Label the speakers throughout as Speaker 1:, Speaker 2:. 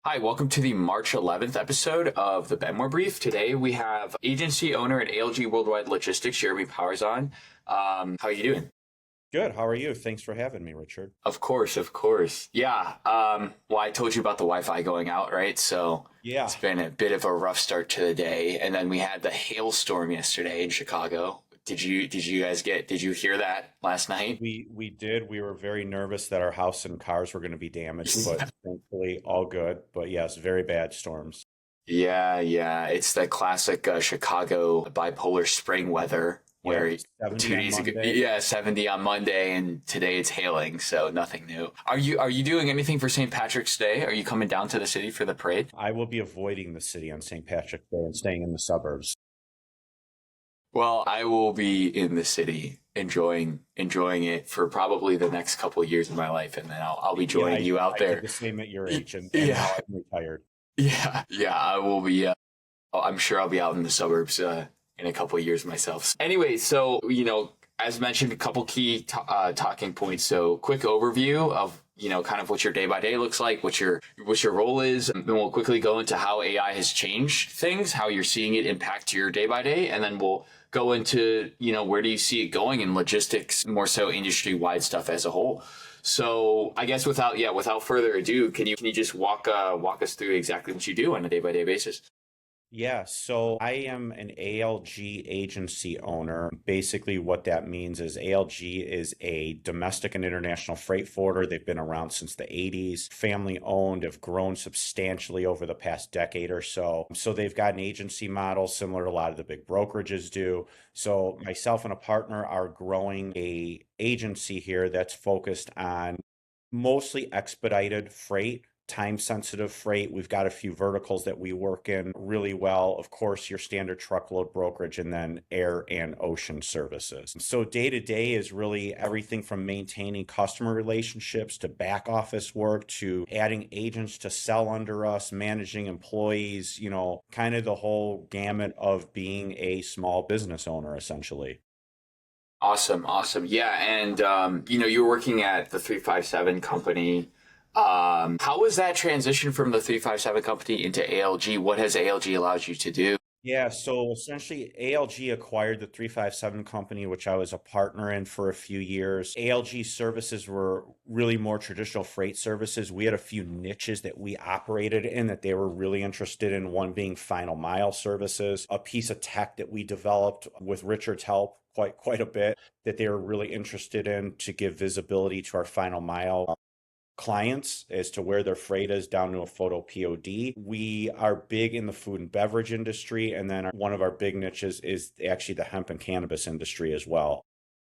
Speaker 1: Hi, welcome to the March 11th episode of the Benmore Brief. Today we have agency owner at ALG Worldwide Logistics, Jeremy Powers on. How are you doing?
Speaker 2: Good. How are you? Thanks for having me, Richard.
Speaker 1: Of course, of course. Yeah. Well, I told you about the Wi-Fi going out, right? So
Speaker 2: Yeah,
Speaker 1: it's been a bit of a rough start to the day, and then we had the hailstorm yesterday in Chicago. Did you hear that last night?
Speaker 2: we did. We were very nervous that our house and cars were going to be damaged, but thankfully all good. But yes, very bad storms.
Speaker 1: Yeah, yeah. It's the classic Chicago bipolar spring weather
Speaker 2: Yep,
Speaker 1: where
Speaker 2: 70
Speaker 1: two
Speaker 2: on
Speaker 1: days ago,
Speaker 2: Monday.
Speaker 1: yeah, 70 on Monday, and today it's hailing, so nothing new. Are you doing anything for St. Patrick's Day? Are you coming down to the city for the parade?
Speaker 2: I will be avoiding the city on St. Patrick's Day and staying in the suburbs.
Speaker 1: Well, I will be in the city enjoying it for probably the next couple of years of my life, and then I'll be
Speaker 2: Yeah,
Speaker 1: joining you out
Speaker 2: I did
Speaker 1: there.
Speaker 2: the same at your age, and
Speaker 1: Yeah,
Speaker 2: now I'm retired.
Speaker 1: yeah, yeah. I will be. I'm sure I'll be out in the suburbs in a couple of years myself. Anyway, so as mentioned, a couple key talking points. So, quick overview of kind of what your day by day looks like, what your role is, and then we'll quickly go into how AI has changed things, how you're seeing it impact your day by day, and then we'll go into where do you see it going in logistics, more so industry wide stuff as a whole. So I guess without further ado, can you just walk us through exactly what you do on a day by day basis?
Speaker 2: Yeah, so I am an ALG agency owner. Basically, what that means is ALG is a domestic and international freight forwarder. They've been around since the 80s, family owned, have grown substantially over the past decade or so. So they've got an agency model similar to a lot of the big brokerages do. So myself and a partner are growing a agency here that's focused on mostly expedited freight, time sensitive freight. We've got a few verticals that we work in really well. Of course, your standard truckload brokerage and then air and ocean services. So day to day is really everything from maintaining customer relationships to back office work to adding agents to sell under us, managing employees, kind of the whole gamut of being a small business owner essentially.
Speaker 1: Awesome, awesome. Yeah, and you're working at the 357 company. How was that transition from the 357 company into ALG? What has ALG allowed you to do?
Speaker 2: Yeah, so essentially ALG acquired the 357 company, which I was a partner in for a few years. ALG services were really more traditional freight services. We had a few niches that we operated in that they were really interested in, one being final mile services, a piece of tech that we developed with Richard's help quite a bit that they were really interested in to give visibility to our final mile clients as to where their freight is down to a photo POD. We are big in the food and beverage industry, and then one of our big niches is actually the hemp and cannabis industry as well.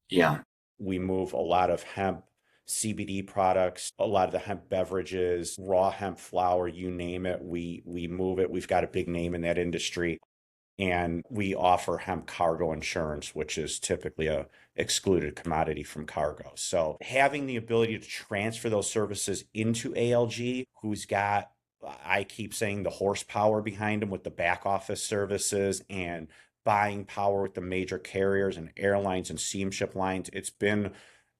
Speaker 1: Yeah.
Speaker 2: We move a lot of hemp CBD products, a lot of the hemp beverages, raw hemp flour, you name it. We move it. We've got a big name in that industry, and we offer hemp cargo insurance, which is typically a excluded commodity from cargo. So having the ability to transfer those services into ALG, who's got, I keep saying, the horsepower behind them with the back office services and buying power with the major carriers and airlines and steamship lines, it's been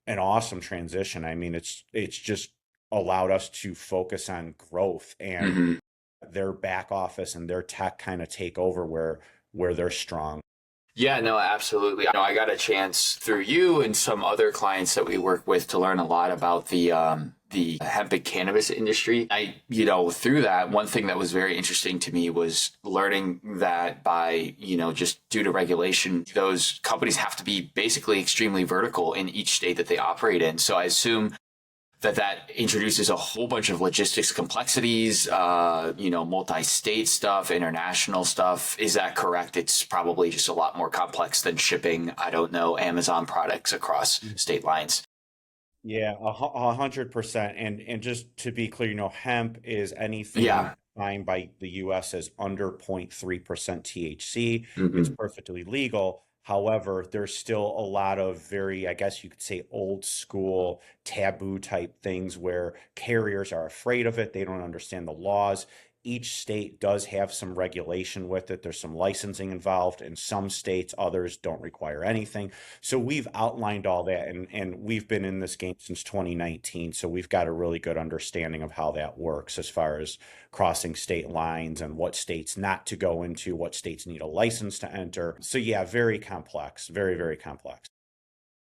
Speaker 2: an awesome transition. I mean, it's just allowed us to focus on growth and
Speaker 1: hmm
Speaker 2: their back office and their tech kind of take over where they're strong.
Speaker 1: Yeah, no, absolutely. I got a chance through you and some other clients that we work with to learn a lot about the hemp and cannabis industry. Through that, one thing that was very interesting to me was learning that by, just due to regulation, those companies have to be basically extremely vertical in each state that they operate in. So I assume that introduces a whole bunch of logistics complexities, multi-state stuff, international stuff. Is that correct? It's probably just a lot more complex than shipping, I don't know, Amazon products across state lines.
Speaker 2: Yeah, 100%. And just to be clear, hemp is anything
Speaker 1: Yeah.
Speaker 2: defined by the US as under 0.3% THC. It's
Speaker 1: hmm
Speaker 2: perfectly legal. However, there's still a lot of very, I guess you could say, old school taboo type things where carriers are afraid of it. They don't understand the laws. Each state does have some regulation with it. There's some licensing involved. In some states, others don't require anything. So we've outlined all that, and we've been in this game since 2019. So we've got a really good understanding of how that works as far as crossing state lines and what states not to go into, what states need a license to enter. So yeah, very complex, very, very complex.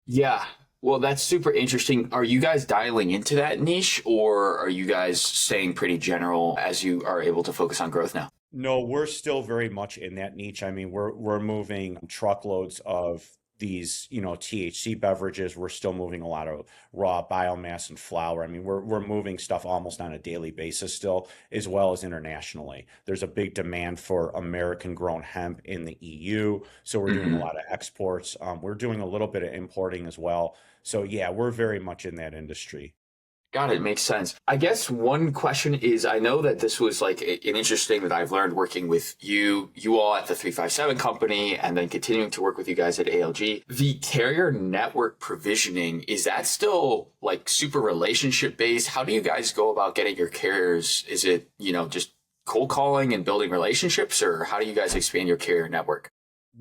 Speaker 1: Yeah. Well, that's super interesting. Are you guys dialing into that niche, or are you guys staying pretty general as you are able to focus on growth now?
Speaker 2: No, we're still very much in that niche. I mean, we're moving truckloads of these, THC beverages. We're still moving a lot of raw biomass and flour. I mean, we're moving stuff almost on a daily basis still, as well as internationally. There's a big demand for American grown hemp in the EU, so we're doing a lot of exports. We're doing a little bit of importing as well. So yeah, we're very much in that industry.
Speaker 1: Got it. Makes sense. I guess one question is, I know that this was like an interesting that I've learned working with you all at the 357 company, and then continuing to work with you guys at ALG. The carrier network provisioning, is that still like super relationship based? How do you guys go about getting your carriers? Is it, just cold calling and building relationships, or how do you guys expand your carrier network?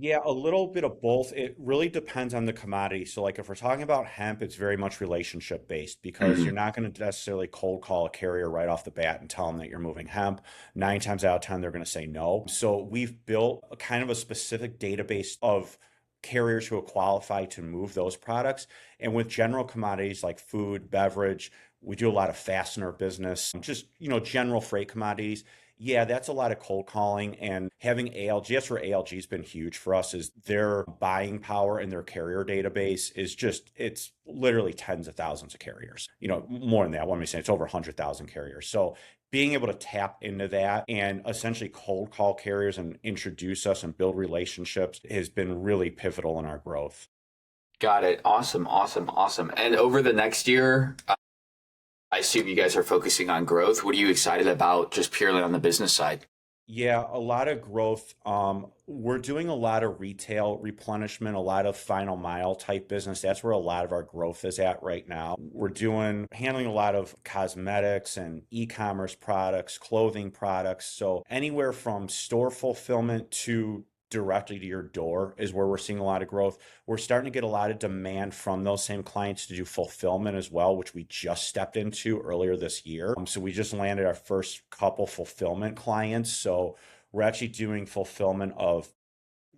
Speaker 2: Yeah, a little bit of both. It really depends on the commodity. So, like if we're talking about hemp, it's very much relationship based because
Speaker 1: Hmm.
Speaker 2: you're not going to necessarily cold call a carrier right off the bat and tell them that you're moving hemp. 9 times out of 10, they're going to say no. So, we've built a kind of a specific database of carriers who will qualify to move those products. And with general commodities like food, beverage, we do a lot of fastener business, just, general freight commodities. Yeah, that's a lot of cold calling and having ALG. That's where ALG has been huge for us is their buying power and their carrier database is just, it's literally tens of thousands of carriers. More than that. What am I saying? It's over 100,000 carriers. So being able to tap into that and essentially cold call carriers and introduce us and build relationships has been really pivotal in our growth.
Speaker 1: Got it. Awesome. Awesome. Awesome. And over the next year, I assume you guys are focusing on growth. What are you excited about just purely on the business side?
Speaker 2: Yeah, a lot of growth. We're doing a lot of retail replenishment, a lot of final mile type business. That's where a lot of our growth is at right now. We're handling a lot of cosmetics and e-commerce products, clothing products. So anywhere from store fulfillment to directly to your door is where we're seeing a lot of growth. We're starting to get a lot of demand from those same clients to do fulfillment as well, which we just stepped into earlier this year. So we just landed our first couple fulfillment clients. So we're actually doing fulfillment of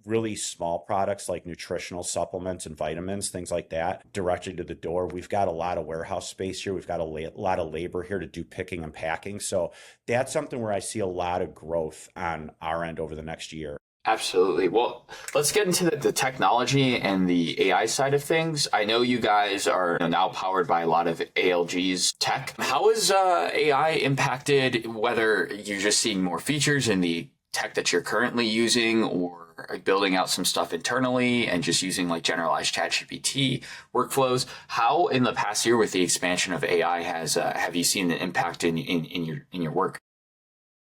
Speaker 2: really small products like nutritional supplements and vitamins, things like that, directly to the door. We've got a lot of warehouse space here. We've got a lot of labor here to do picking and packing. So that's something where I see a lot of growth on our end over the next year.
Speaker 1: Absolutely. Well, let's get into the technology and the AI side of things. I know you guys are now powered by a lot of ALG's tech. How has AI impacted whether you're just seeing more features in the tech that you're currently using, or are building out some stuff internally and just using like generalized ChatGPT workflows? How in the past year with the expansion of AI has have you seen the impact in your work?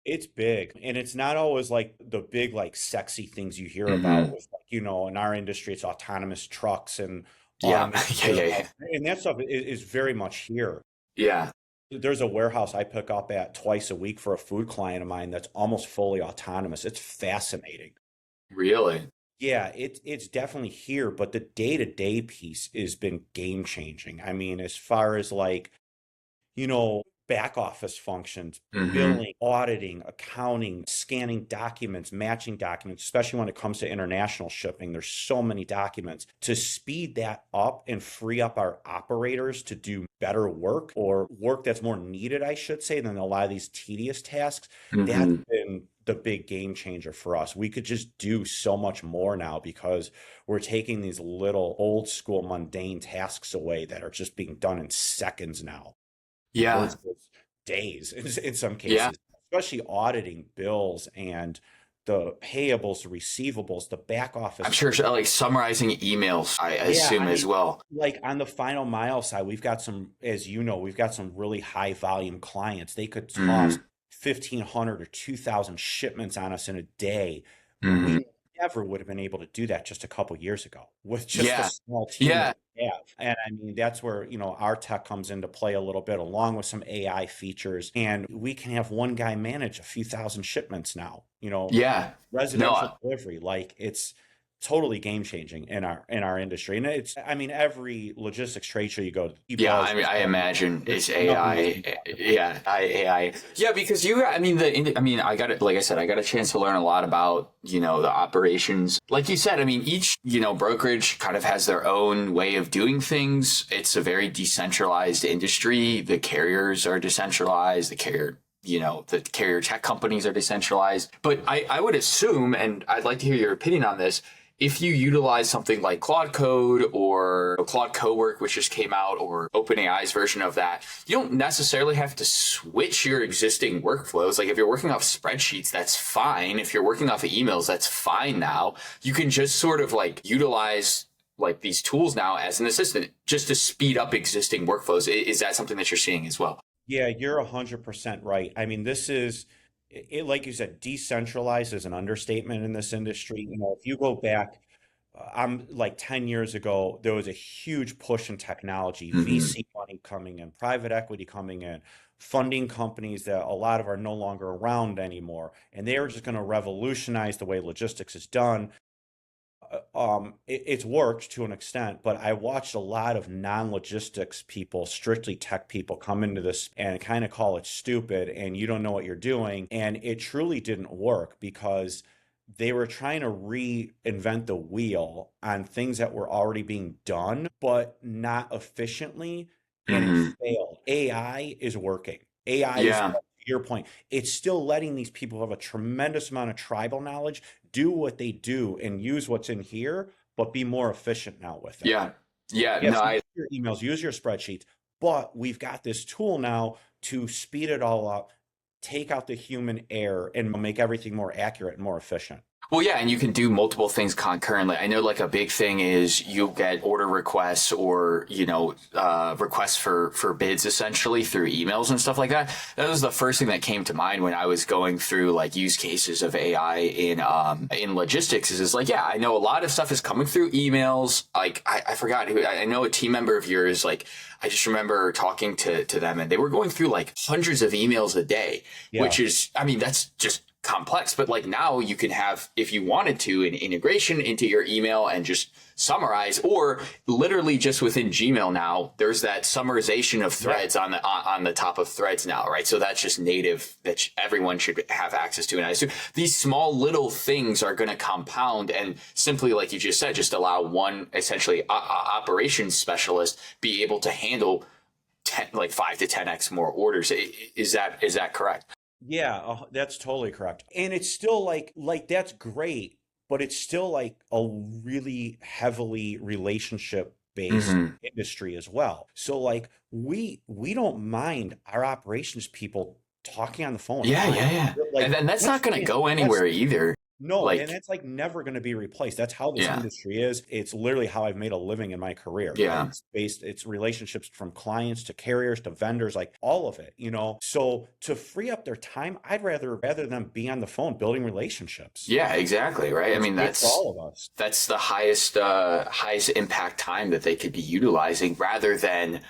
Speaker 2: It's big, and it's not always like the big, like sexy things you hear about
Speaker 1: Hmm.
Speaker 2: with, like, in our industry, it's autonomous trucks and
Speaker 1: Yeah.
Speaker 2: automated
Speaker 1: Yeah. Yeah.
Speaker 2: warehouse.
Speaker 1: Yeah.
Speaker 2: And that stuff is very much here.
Speaker 1: Yeah.
Speaker 2: There's a warehouse I pick up at twice a week for a food client of mine that's almost fully autonomous. It's fascinating.
Speaker 1: Really?
Speaker 2: Yeah, it's definitely here, but the day-to-day piece has been game changing. I mean, as far as like back office functions,
Speaker 1: Hmm.
Speaker 2: billing, auditing, accounting, scanning documents, matching documents, especially when it comes to international shipping. There's so many documents. To speed that up and free up our operators to do better work or work that's more needed, I should say, than a lot of these tedious tasks, that's
Speaker 1: Hmm.
Speaker 2: been the big game changer for us. We could just do so much more now because we're taking these little old school mundane tasks away that are just being done in seconds now
Speaker 1: Yeah.
Speaker 2: versus days in some
Speaker 1: Yeah.
Speaker 2: cases, especially auditing bills and the payables, the receivables, the back
Speaker 1: I'm
Speaker 2: office.
Speaker 1: sure like summarizing emails, I
Speaker 2: Yeah,
Speaker 1: assume
Speaker 2: I
Speaker 1: as
Speaker 2: mean,
Speaker 1: well.
Speaker 2: like on the final mile side, we've got some, as you know, we've got some really high volume clients. They could toss
Speaker 1: Hmm.
Speaker 2: 1,500 or 2,000 shipments on us in a day.
Speaker 1: Hmm.
Speaker 2: We never would have been able to do that just a couple years ago with just the
Speaker 1: Yeah.
Speaker 2: small team
Speaker 1: Yeah.
Speaker 2: that we have. And I mean, that's where, our tech comes into play a little bit, along with some AI features. And we can have one guy manage a few thousand shipments now,
Speaker 1: Yeah. No.
Speaker 2: residential delivery. Like, it's totally game changing in our industry. And I mean, every logistics trade show you go to,
Speaker 1: Yeah,
Speaker 2: buzz,
Speaker 1: I mean, I imagine
Speaker 2: there's
Speaker 1: it's
Speaker 2: nothing that's been
Speaker 1: AI.
Speaker 2: talked about.
Speaker 1: Yeah, AI. Yeah, because I mean, I got it. Like I said, I got a chance to learn a lot about, the operations. Like you said, I mean, each, brokerage kind of has their own way of doing things. It's a very decentralized industry. The carriers are decentralized. The carrier tech companies are decentralized. But I would assume, and I'd like to hear your opinion on this, if you utilize something like Claude Code or Claude Cowork, which just came out, or OpenAI's version of that, you don't necessarily have to switch your existing workflows. Like if you're working off spreadsheets, that's fine. If you're working off of emails, that's fine now. You can just sort of like utilize like these tools now as an assistant just to speed up existing workflows. Is that something that you're seeing as well?
Speaker 2: Yeah, you're 100% right. I mean, this is like you said, decentralized is an understatement in this industry. If you go back, I'm like 10 years ago, there was a huge push in technology,
Speaker 1: Hmm.
Speaker 2: VC money coming in, private equity coming in, funding companies that a lot of are no longer around anymore. And they were just going to revolutionize the way logistics is done. It's worked to an extent, but I watched a lot of non-logistics people, strictly tech people, come into this and kind of call it stupid and you don't know what you're doing. And it truly didn't work because they were trying to reinvent the wheel on things that were already being done, but not efficiently, and it
Speaker 1: Hmm.
Speaker 2: failed. AI is working. AI is,
Speaker 1: Yeah.
Speaker 2: to your point, it's still letting these people who have a tremendous amount of tribal knowledge do what they do and use what's in here, but be more efficient now with it.
Speaker 1: Yeah. Yeah. No,
Speaker 2: Yes, use your emails, use your spreadsheets, but we've got this tool now to speed it all up, take out the human error, and make everything more accurate and more efficient.
Speaker 1: Well, yeah, and you can do multiple things concurrently. I know like a big thing is you'll get order requests or, requests for bids essentially through emails and stuff like that. That was the first thing that came to mind when I was going through like use cases of AI in logistics is like, yeah, I know a lot of stuff is coming through emails. Like I forgot who, I know a team member of yours, like I just remember talking to them and they were going through like hundreds of emails a day,
Speaker 2: Yeah.
Speaker 1: which is, I mean, that's just complex, but like now you can have, if you wanted to, an integration into your email and just summarize, or literally just within Gmail now, there's that summarization of threads on the top of threads now, right? So that's just native that everyone should have access to. And I assume these small little things are going to compound and simply, like you just said, just allow one essentially operations specialist be able to handle 5 to 10x more orders. Is that correct?
Speaker 2: Yeah, that's totally correct. And it's still like that's great, but it's still like a really heavily relationship based
Speaker 1: Hmm.
Speaker 2: industry as well. So like we don't mind our operations people talking on the phone with
Speaker 1: Yeah, yeah,
Speaker 2: clients.
Speaker 1: yeah. And
Speaker 2: Like
Speaker 1: then that's
Speaker 2: that's
Speaker 1: not going to go
Speaker 2: that's
Speaker 1: anywhere either.
Speaker 2: no, and
Speaker 1: Like,
Speaker 2: that's like never going to be replaced. That's how this
Speaker 1: yeah,
Speaker 2: industry is. It's literally how I've made a living in my career. Like
Speaker 1: yeah,
Speaker 2: it's relationships from clients to carriers to vendors, like all of it. So to free up their time, I'd rather them be on the phone building relationships.
Speaker 1: yeah, exactly. Right. I
Speaker 2: It's
Speaker 1: mean,
Speaker 2: great for all of us.
Speaker 1: that's the highest impact time that they could be utilizing rather than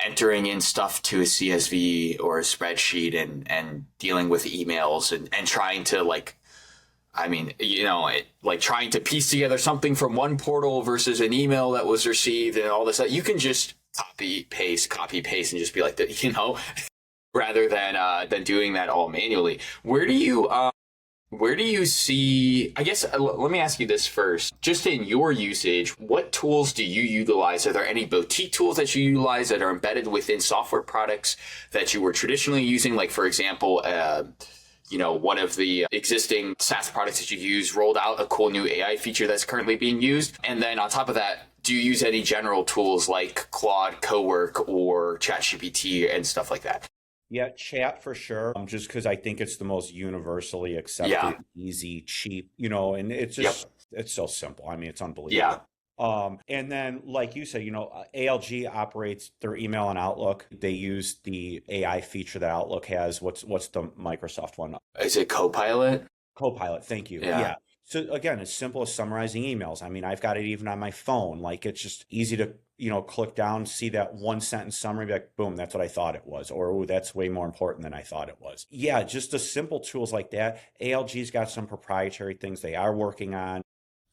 Speaker 1: entering in stuff to a CSV or a spreadsheet and dealing with emails and trying to like, I mean, like trying to piece together something from one portal versus an email that was received and all this. You can just copy paste, and just be like that, rather than doing that all manually. Where do you see, I guess, let me ask you this first. Just in your usage, what tools do you utilize? Are there any boutique tools that you utilize that are embedded within software products that you were traditionally using? Like, for example, one of the existing SaaS products that you use rolled out a cool new AI feature that's currently being used. And then on top of that, do you use any general tools like Claude, Cowork, or ChatGPT and stuff like that?
Speaker 2: Yeah, chat for sure. Just because I think it's the most universally
Speaker 1: Yeah.
Speaker 2: accepted, easy, cheap, and
Speaker 1: Yep.
Speaker 2: it's so simple. I mean, it's
Speaker 1: Yeah.
Speaker 2: unbelievable. And then, like you said, ALG operates their email and Outlook. They use the AI feature that Outlook has. What's the Microsoft one?
Speaker 1: Is it Copilot?
Speaker 2: Copilot. Thank you.
Speaker 1: Yeah.
Speaker 2: Yeah. So again, it's simple as summarizing emails. I mean, I've got it even on my phone. Like it's just easy to, click down, see that one sentence summary, be like, boom, that's what I thought it was. Or, oh, that's way more important than I thought it was. Yeah, just the simple tools like that. ALG's got some proprietary things they are working on.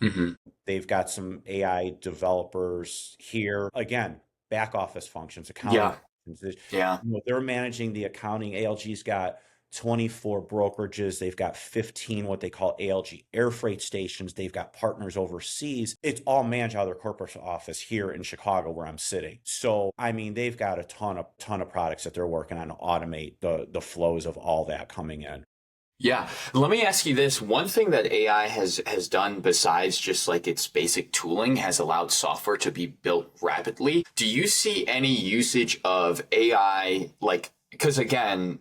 Speaker 1: Hmm.
Speaker 2: They've got some AI developers here. Again, back office functions, accounting
Speaker 1: Yeah.
Speaker 2: functions.
Speaker 1: Yeah.
Speaker 2: They're managing the accounting. ALG's got 24 brokerages. They've got 15 what they call ALG air freight stations. They've got partners overseas. It's all managed out of their corporate office here in Chicago where I'm sitting. So, I mean, they've got a ton of products that they're working on to automate the flows of all that coming in.
Speaker 1: Yeah. Let me ask you this. One thing that AI has done besides just like its basic tooling has allowed software to be built rapidly. Do you see any usage of AI like because again,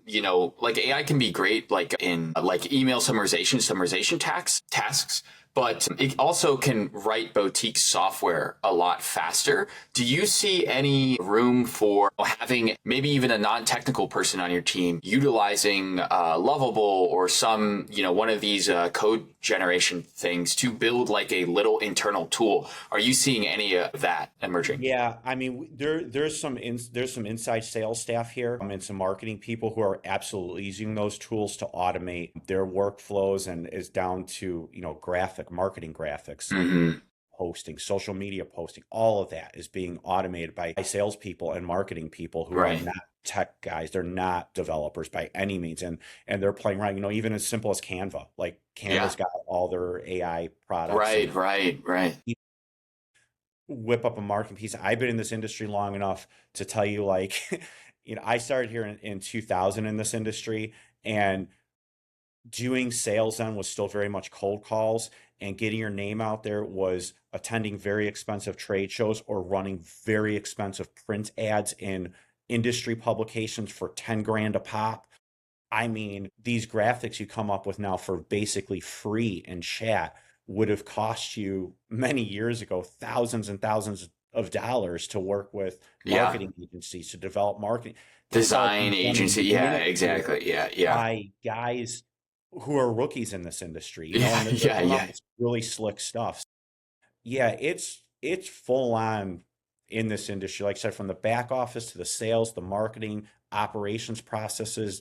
Speaker 1: like AI can be great like in like email summarization tasks, but it also can write boutique software a lot faster. Do you see any room for having maybe even a non-technical person on your team utilizing Lovable or some, one of these code generation things to build like a little internal tool? Are you seeing any of that emerging?
Speaker 2: Yeah, I mean, there's some inside sales staff here, and some marketing people who are absolutely using those tools to automate their workflows, and is down to marketing graphics,
Speaker 1: Hmm.
Speaker 2: posting, social media posting. All of that is being automated by salespeople and marketing people who are
Speaker 1: Right.
Speaker 2: not tech guys. They're not developers by any means, and they're playing around. Even as simple as Canva. Like
Speaker 1: Yeah.
Speaker 2: Canva's got all their AI products and
Speaker 1: Right.
Speaker 2: whip up a marketing piece. I've been in this industry long enough to tell you, like, I started here in 2000 in this industry, and doing sales then was still very much cold calls, and getting your name out there was attending very expensive trade shows or running very expensive print ads in industry publications for 10 grand a pop. I mean, these graphics you come up with now for basically free in chat would have cost you many years ago thousands and thousands of dollars to work with
Speaker 1: Yeah.
Speaker 2: marketing agencies to develop marketing. That's all
Speaker 1: Design
Speaker 2: being done
Speaker 1: agency.
Speaker 2: in
Speaker 1: Yeah,
Speaker 2: minutes here
Speaker 1: exactly. Yeah.
Speaker 2: by guys who are rookies in this industry,
Speaker 1: Yeah.
Speaker 2: and they're
Speaker 1: Yeah.
Speaker 2: coming up
Speaker 1: Yeah.
Speaker 2: with really slick stuff. Yeah, it's full on in this industry. Like I said, from the back office to the sales, the marketing, operations processes,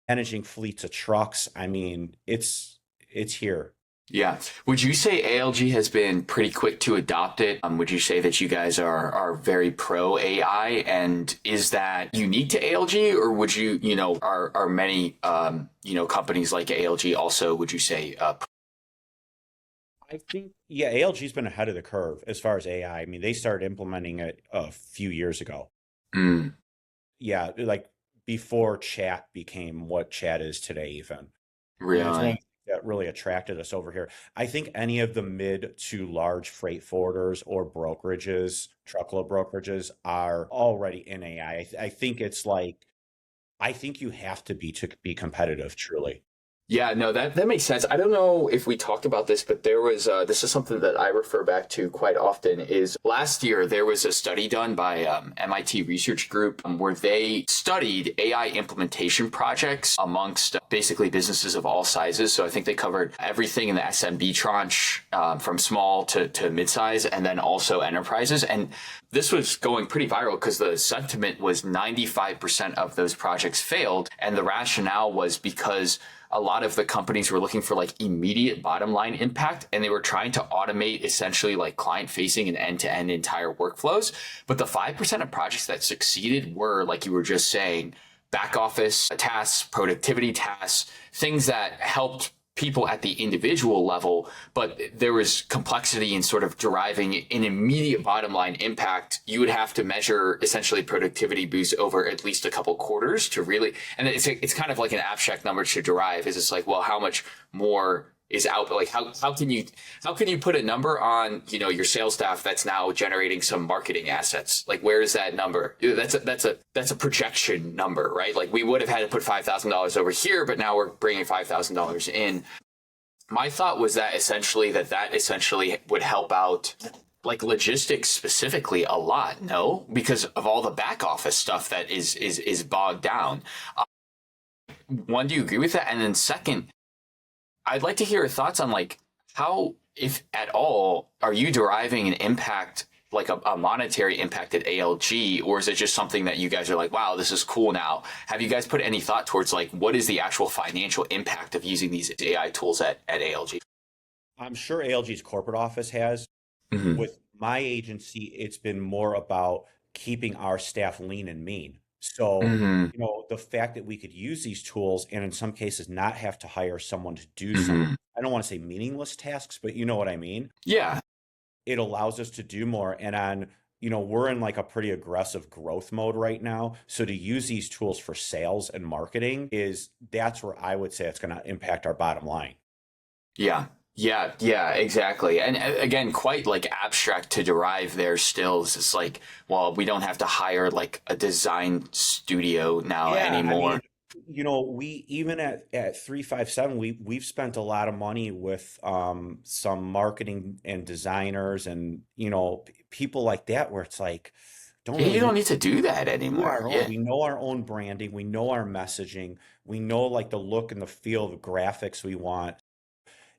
Speaker 2: managing fleets of trucks. I mean, it's here.
Speaker 1: Yeah. Would you say ALG has been pretty quick to adopt it? Would you say that you guys are very pro AI? And is that unique to ALG, or would you, are many, companies like ALG also, would you say,
Speaker 2: I think, yeah, ALG's been ahead of the curve as far as AI. I mean, they started implementing it a few years ago.
Speaker 1: mm,
Speaker 2: Yeah, like before chat became what chat is today, even. It's one of
Speaker 1: really?
Speaker 2: the things that really attracted us over here. I think any of the mid to large freight forwarders or brokerages, truckload brokerages, are already in AI. I think it's like, I think you have to be competitive, truly.
Speaker 1: Yeah, no, that makes sense. I don't know if we talked about this, but there was this is something that I refer back to quite often. Is last year there was a study done by MIT Research Group where they studied AI implementation projects amongst basically businesses of all sizes. So I think they covered everything in the SMB tranche, from small to mid-size, and then also enterprises. And this was going pretty viral because the sentiment was 95% of those projects failed, and the rationale was because a lot of the companies were looking for like immediate bottom line impact, and they were trying to automate essentially like client facing and end to end entire workflows. But the 5% of projects that succeeded were, like you were just saying, back office tasks, productivity tasks, things that helped people at the individual level, but there was complexity in sort of deriving an immediate bottom line impact. You would have to measure essentially productivity boosts over at least a couple quarters to really, and it's kind of like an abstract number to derive. Is it's like, well, how much more is out? Like how can you put a number on, your sales staff that's now generating some marketing assets? Like, where is that number? That's a projection number, right? Like, we would have had to put $5,000 over here, but now we're bringing $5,000 in. My thought was that essentially would help out like logistics specifically a lot. No, because of all the back office stuff that is bogged down. One, do you agree with that? And then second, I'd like to hear your thoughts on like How, if at all, are you deriving an impact, like a monetary impact at ALG, or is it just something that you guys are like, wow, this is cool now? Have you guys put any thought towards like, what is the actual financial impact of using these AI tools at ALG?
Speaker 2: I'm sure ALG's corporate office has.
Speaker 1: Hmm.
Speaker 2: With my agency, it's been more about keeping our staff lean and mean. So,
Speaker 1: Hmm.
Speaker 2: the fact that we could use these tools and in some cases not have to hire someone to do some,
Speaker 1: Hmm.
Speaker 2: I don't want to say meaningless tasks, but you know what I mean?
Speaker 1: Yeah.
Speaker 2: It allows us to do more. And we're in like a pretty aggressive growth mode right now. So to use these tools for sales and marketing that's where I would say it's going to impact our bottom line.
Speaker 1: Yeah. Yeah, exactly. And again, quite like abstract to derive there still. It's like, well, we don't have to hire like a design studio now
Speaker 2: Yeah, I
Speaker 1: anymore.
Speaker 2: mean, we even at 357, we've spent a lot of money with some marketing and designers and people like that where it's like don't
Speaker 1: Yeah,
Speaker 2: really
Speaker 1: you
Speaker 2: need
Speaker 1: don't need to do that
Speaker 2: to do
Speaker 1: anymore.
Speaker 2: our own.
Speaker 1: Yeah.
Speaker 2: We know our own branding, we know our messaging, we know like the look and the feel, the graphics we want.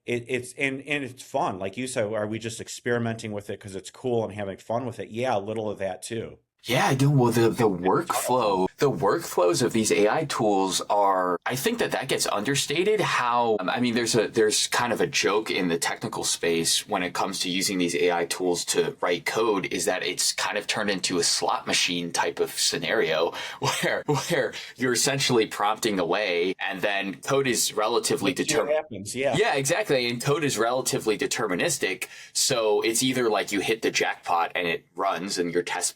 Speaker 2: And it's fun. Like you said, are we just experimenting with it because it's cool and having fun with it? Yeah, a little of that too.
Speaker 1: Yeah, I do. Well, the
Speaker 2: Having a ton of fun.
Speaker 1: the workflows of these AI tools are, I think that gets understated. How, I mean, there's kind of a joke in the technical space when it comes to using these AI tools to write code, is that it's kind of turned into a slot machine type of scenario where you're essentially prompting away and then code is relatively
Speaker 2: Let's see what
Speaker 1: determined.
Speaker 2: happens. Yeah.
Speaker 1: Yeah, exactly. And code is relatively deterministic. So it's either like you hit the jackpot and it runs and your test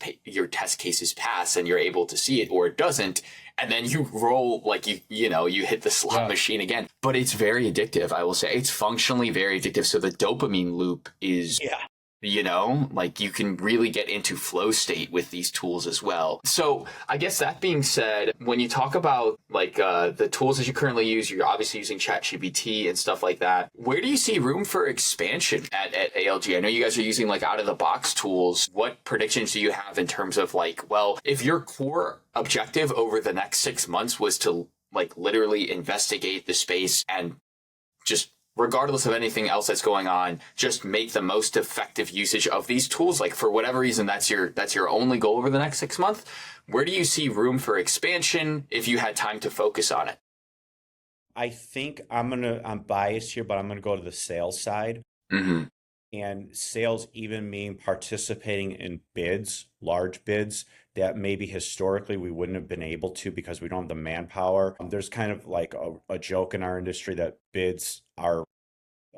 Speaker 1: cases pass and you're able to see it, or it doesn't. And then you roll like you hit the slot
Speaker 2: Yeah.
Speaker 1: machine again. But it's very addictive. I will say it's functionally very addictive. So the dopamine loop is,
Speaker 2: Yeah.
Speaker 1: like you can really get into flow state with these tools as well. So I guess that being said, when you talk about like the tools that you currently use, you're obviously using ChatGPT and stuff like that. Where do you see room for expansion at ALG? I know you guys are using like out of the box tools. What predictions do you have in terms of like, well, if your core objective over the next 6 months was to like literally investigate the space and just regardless of anything else that's going on, just make the most effective usage of these tools. Like for whatever reason, that's your only goal over the next 6 months. Where do you see room for expansion if you had time to focus on it?
Speaker 2: I think I'm biased here, but I'm gonna go to the sales side.
Speaker 1: Hmm.
Speaker 2: And sales even mean participating in bids, large bids that maybe historically we wouldn't have been able to because we don't have the manpower. There's kind of like a joke in our industry that bids are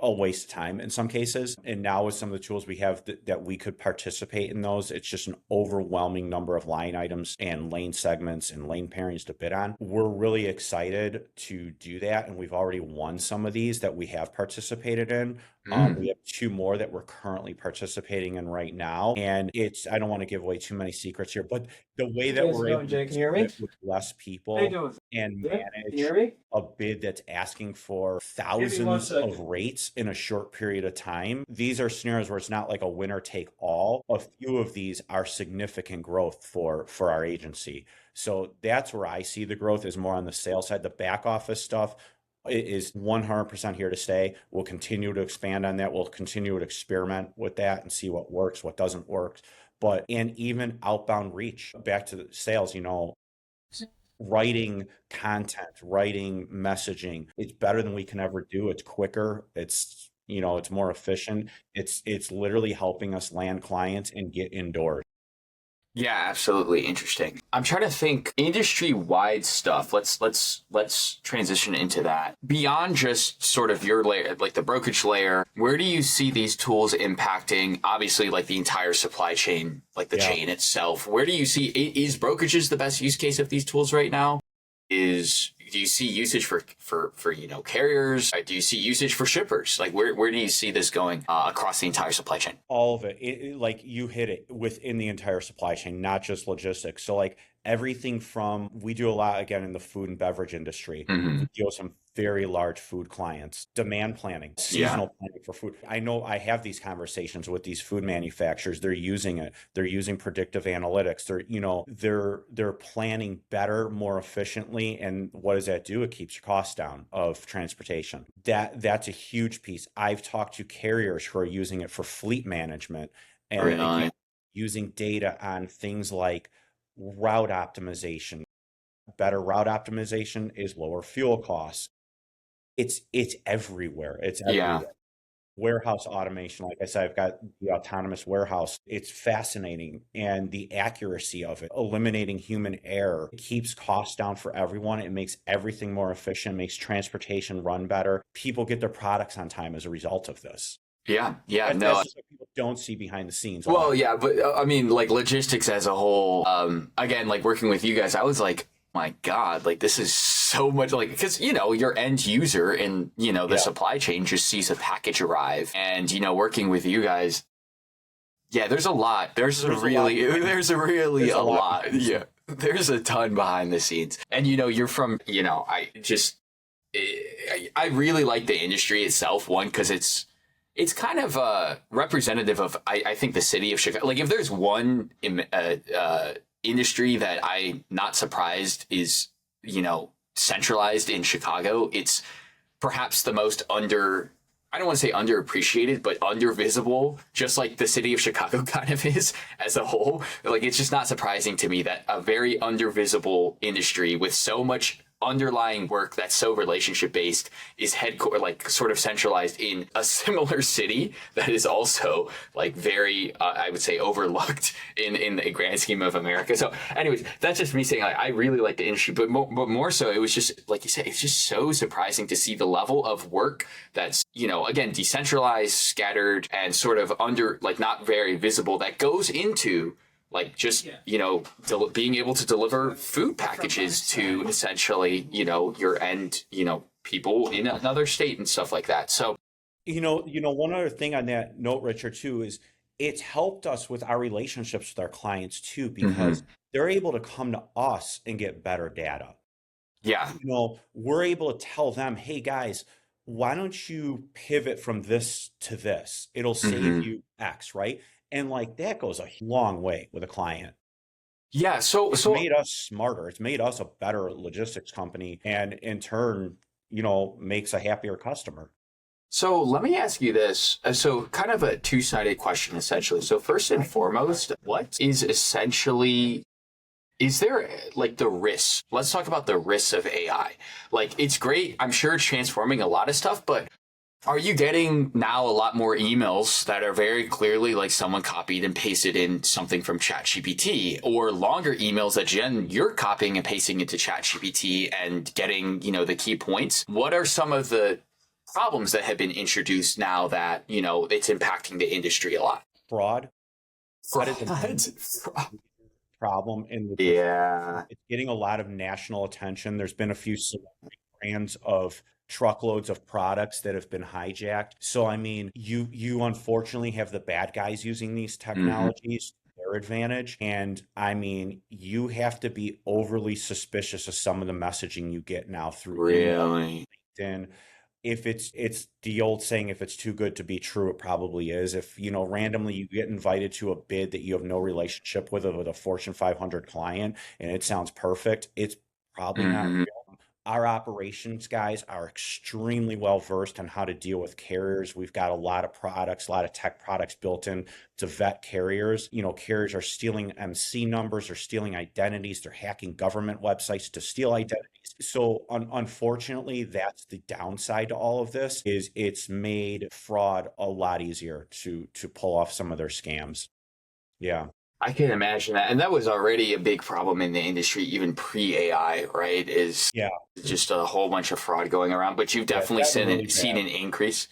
Speaker 2: a waste of time in some cases. And now with some of the tools we have that we could participate in those, it's just an overwhelming number of line items and lane segments and lane pairings to bid on. We're really excited to do that. And we've already won some of these that we have participated in. We have two more that we're currently participating in right now. And I don't want to give away too many secrets here, but the way that we're able
Speaker 3: Jay,
Speaker 2: to
Speaker 3: can you hear me?
Speaker 2: split with less people
Speaker 3: How you doing?
Speaker 2: and
Speaker 3: Good? Can you
Speaker 2: manage
Speaker 3: hear me?
Speaker 2: a bid that's asking for
Speaker 3: Give me 1
Speaker 2: thousands
Speaker 3: second.
Speaker 2: of rates in a short period of time. These are scenarios where it's not like a winner take all. A few of these are significant growth for our agency. So that's where I see the growth is more on the sales side. The back office stuff is 100% here to stay. We'll continue to expand on that. We'll continue to experiment with that and see what works, what doesn't work. And even outbound reach, back to the sales, writing content, writing messaging. It's better than we can ever do. It's quicker. It's more efficient. It's literally helping us land clients and get indoors.
Speaker 1: Yeah, absolutely interesting. I'm trying to think industry-wide stuff. Let's transition into that. Beyond just sort of your layer, like the brokerage layer, where do you see these tools impacting obviously like the entire supply chain, like the chain itself? Where do you see is brokerages the best use case of these tools right now? Do you see usage for carriers? Do you see usage for shippers? Like where do you see this going across the entire supply chain?
Speaker 2: All of it, like you hit it within the entire supply chain, not just logistics. So like everything from, we do a lot again in the food and beverage industry.
Speaker 1: Hmm.
Speaker 2: We deal with some very large food clients, demand planning,
Speaker 1: Yeah.
Speaker 2: seasonal planning for food. I know I have these conversations with these food manufacturers. They're using it. They're using predictive analytics. They're planning better, more efficiently. And what does that do? It keeps your costs down of transportation. That's a huge piece. I've talked to carriers who are using it for fleet management, and again,
Speaker 1: Really?
Speaker 2: using data on things like route optimization. Better route optimization is lower fuel costs. It's everywhere. It's
Speaker 1: Yeah.
Speaker 2: everywhere. Warehouse automation, like I said, I've got the autonomous warehouse. It's fascinating, and the accuracy of it, eliminating human error, it keeps costs down for everyone. It makes everything more efficient, makes transportation run better. People get their products on time as a result of this.
Speaker 1: Yeah. Yeah.
Speaker 2: That's
Speaker 1: No.
Speaker 2: just what people don't see behind the scenes a
Speaker 1: Well,
Speaker 2: lot.
Speaker 1: yeah, but I mean, like logistics as a whole, again, like working with you guys, I was like, my God, like this is so much like, because, your end user in, the
Speaker 2: Yeah.
Speaker 1: supply chain just sees a package arrive and, working with you guys, yeah, there's a lot. There's a really
Speaker 2: There's
Speaker 1: a
Speaker 2: a lot
Speaker 1: lot.
Speaker 2: behind the
Speaker 1: Yeah. There's a ton behind the scenes. And, you're from, I really like the industry itself, one, because it's kind of representative of I think the city of Chicago. Like if there's one industry that I'm not surprised is centralized in Chicago, it's perhaps the most I don't want to say underappreciated, but undervisible, just like the city of Chicago kind of is as a whole. Like it's just not surprising to me that a very undervisible industry with so much underlying work that's so relationship based is like sort of centralized in a similar city that is also like very I would say overlooked in the grand scheme of America. So anyways, that's just me saying like, I really like the industry, but more so it was just like you said, it's just so surprising to see the level of work that's again decentralized, scattered, and sort of under like not very visible that goes into like just being able to deliver food packages to essentially your end people in another state and stuff like that. So
Speaker 2: One other thing on that note, Richard, too, is it's helped us with our relationships with our clients too, because
Speaker 1: mhm.
Speaker 2: they're able to come to us and get better data.
Speaker 1: Yeah.
Speaker 2: We're able to tell them, hey guys, why don't you pivot from this to this? It'll save
Speaker 1: Hmm.
Speaker 2: you X, right? And like that goes a long way with a client.
Speaker 1: Yeah.
Speaker 2: It's made us smarter. It's made us a better logistics company, and in turn, makes a happier customer.
Speaker 1: So let me ask you this. So kind of a two-sided question, essentially. So first and foremost, what is essentially, is there like the risks? Let's talk about the risks of AI. Like it's great. I'm sure it's transforming a lot of stuff, but are you getting now a lot more emails that are very clearly like someone copied and pasted in something from ChatGPT, or longer emails that you're copying and pasting into ChatGPT and getting, the key points? What are some of the problems that have been introduced now that, it's impacting the industry a lot?
Speaker 2: Fraud. That is a
Speaker 1: Fraud.
Speaker 2: problem in logistics.
Speaker 1: Yeah.
Speaker 2: It's getting a lot of national attention. There's been a few celebrity brands of truckloads of products that have been hijacked. So I mean, you unfortunately have the bad guys using these
Speaker 1: Hmm.
Speaker 2: technologies to their advantage. And I mean, you have to be overly suspicious of some of the messaging you get now through email,
Speaker 1: Really?
Speaker 2: LinkedIn. If it's the old saying, if it's too good to be true, it probably is. If randomly you get invited to a bid that you have no relationship with a Fortune 500 client and it sounds perfect, it's probably not
Speaker 1: Hmm.
Speaker 2: real. Our operations guys are extremely well versed on how to deal with carriers. We've got a lot of products, a lot of tech products built in to vet carriers. Carriers are stealing MC numbers, they're stealing identities, they're hacking government websites to steal identities. So unfortunately, that's the downside to all of this, is it's made fraud a lot easier to pull off some of their scams. Yeah.
Speaker 1: I can imagine that. And that was already a big problem in the industry, even pre AI, right? Is
Speaker 2: Yeah.
Speaker 1: just a whole bunch of fraud going around. But you've
Speaker 2: Yeah. It's
Speaker 1: definitely
Speaker 2: gotten really
Speaker 1: seen
Speaker 2: bad.
Speaker 1: an increase.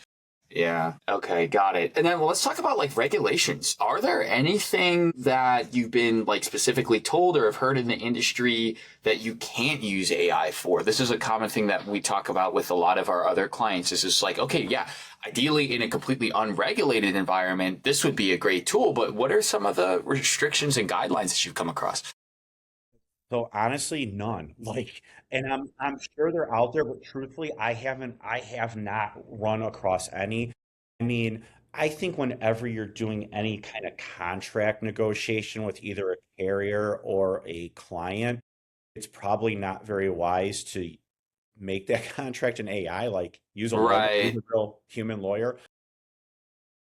Speaker 1: Yeah. Okay. Got it. And then let's talk about like regulations. Are there anything that you've been like specifically told or have heard in the industry that you can't use AI for? This is a common thing that we talk about with a lot of our other clients. Is just like, okay, yeah, ideally in a completely unregulated environment, this would be a great tool. But what are some of the restrictions and guidelines that you've come across?
Speaker 2: So honestly, none. Like, and I'm sure they're out there, but truthfully, I have not run across any. I mean, I think whenever you're doing any kind of contract negotiation with either a carrier or a client, it's probably not very wise to make that contract an AI, like use a lawyer, use
Speaker 1: Right.
Speaker 2: a real human lawyer.